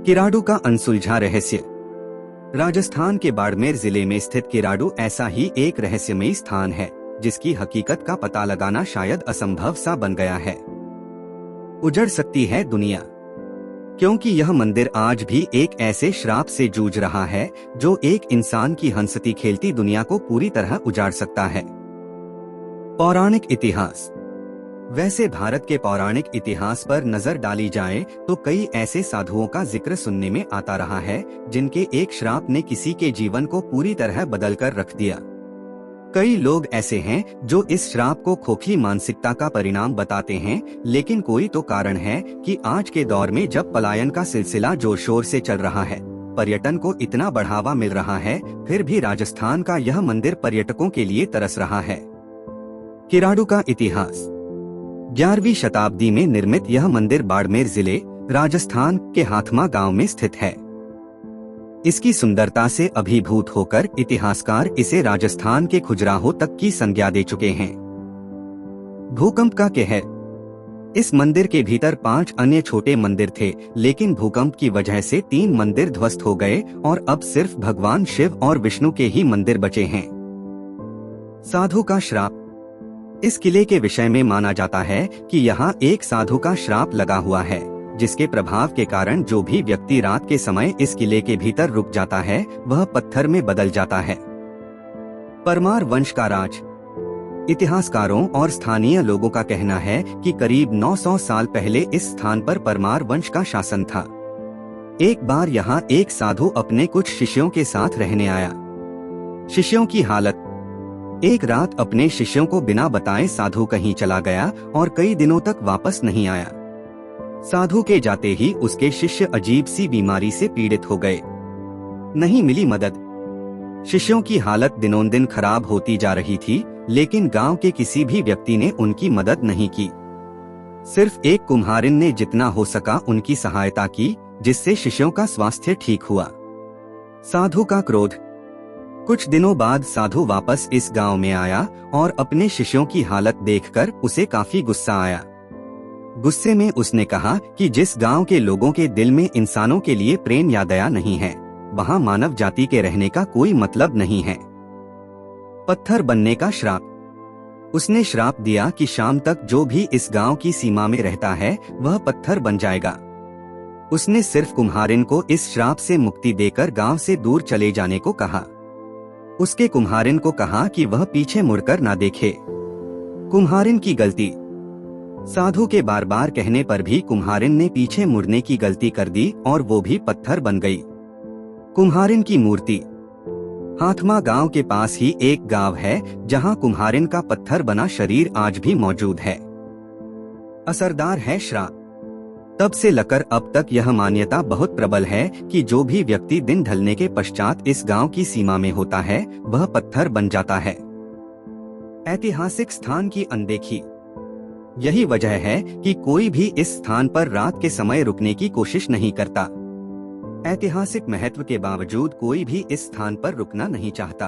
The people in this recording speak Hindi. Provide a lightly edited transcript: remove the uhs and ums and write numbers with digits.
किराडू का अनसुलझा रहस्य। राजस्थान के बाड़मेर जिले में स्थित किराडू ऐसा ही एक रहस्यमयी स्थान है जिसकी हकीकत का पता लगाना शायद असंभव सा बन गया है। उजड़ सकती है दुनिया, क्योंकि यह मंदिर आज भी एक ऐसे श्राप से जूझ रहा है जो एक इंसान की हंसती खेलती दुनिया को पूरी तरह उजाड़ सकता है। पौराणिक इतिहास। वैसे भारत के पौराणिक इतिहास पर नजर डाली जाए तो कई ऐसे साधुओं का जिक्र सुनने में आता रहा है जिनके एक श्राप ने किसी के जीवन को पूरी तरह बदल कर रख दिया। कई लोग ऐसे हैं जो इस श्राप को खोखली मानसिकता का परिणाम बताते हैं, लेकिन कोई तो कारण है कि आज के दौर में जब पलायन का सिलसिला जोर शोर से चल रहा है, पर्यटन को इतना बढ़ावा मिल रहा है, फिर भी राजस्थान का यह मंदिर पर्यटकों के लिए तरस रहा है। किराडू का इतिहास। 11वीं शताब्दी में निर्मित यह मंदिर बाड़मेर जिले राजस्थान के हाथमा गांव में स्थित है। इसकी सुंदरता से अभिभूत होकर इतिहासकार इसे राजस्थान के खजुराहो तक की संज्ञा दे चुके हैं। भूकंप का कहर। इस मंदिर के भीतर 5 अन्य छोटे मंदिर थे, लेकिन भूकंप की वजह से 3 मंदिर ध्वस्त हो गए और अब सिर्फ भगवान शिव और विष्णु के ही मंदिर बचे हैं। साधु का श्राप। इस किले के विषय में माना जाता है कि यहाँ एक साधु का श्राप लगा हुआ है, जिसके प्रभाव के कारण जो भी व्यक्ति रात के समय इस किले के भीतर रुक जाता है वह पत्थर में बदल जाता है। परमार वंश का राज। इतिहासकारों और स्थानीय लोगों का कहना है कि करीब 900 साल पहले इस स्थान पर परमार वंश का शासन था। एक बार यहाँ एक साधु अपने कुछ शिष्यों के साथ रहने आया। शिष्यों की हालत। एक रात अपने शिष्यों को बिना बताए साधु कहीं चला गया और कई दिनों तक वापस नहीं आया। साधु के जाते ही उसके शिष्य अजीब सी बीमारी से पीड़ित हो गए। नहीं मिली मदद। शिष्यों की हालत दिनों दिन खराब होती जा रही थी, लेकिन गांव के किसी भी व्यक्ति ने उनकी मदद नहीं की। सिर्फ एक कुम्हारिन ने जितना हो सका उनकी सहायता की, जिससे शिष्यों का स्वास्थ्य ठीक हुआ। साधु का क्रोध। कुछ दिनों बाद साधु वापस इस गांव में आया और अपने शिष्यों की हालत देखकर उसे काफी गुस्सा आया। गुस्से में उसने कहा कि जिस गांव के लोगों के दिल में इंसानों के लिए प्रेम या दया नहीं है, वहां मानव जाति के रहने का कोई मतलब नहीं है। पत्थर बनने का श्राप। उसने श्राप दिया कि शाम तक जो भी इस गांव की सीमा में रहता है वह पत्थर बन जाएगा। उसने सिर्फ कुम्हारिन को इस श्राप से मुक्ति देकर गांव से दूर चले जाने को कहा। उसके कुम्हारिन को कहा कि वह पीछे मुड़कर ना देखे। कुम्हारिन की गलती। साधु के बार बार कहने पर भी कुम्हारिन ने पीछे मुड़ने की गलती कर दी और वो भी पत्थर बन गई। कुम्हारिन की मूर्ति। हाथमा गांव के पास ही एक गांव है जहां कुम्हारिन का पत्थर बना शरीर आज भी मौजूद है। असरदार है श्राप। तब से लेकर अब तक यह मान्यता बहुत प्रबल है कि जो भी व्यक्ति दिन ढलने के पश्चात इस गांव की सीमा में होता है वह पत्थर बन जाता है। ऐतिहासिक स्थान की अनदेखी। यही वजह है कि कोई भी इस स्थान पर रात के समय रुकने की कोशिश नहीं करता। ऐतिहासिक महत्व के बावजूद कोई भी इस स्थान पर रुकना नहीं चाहता।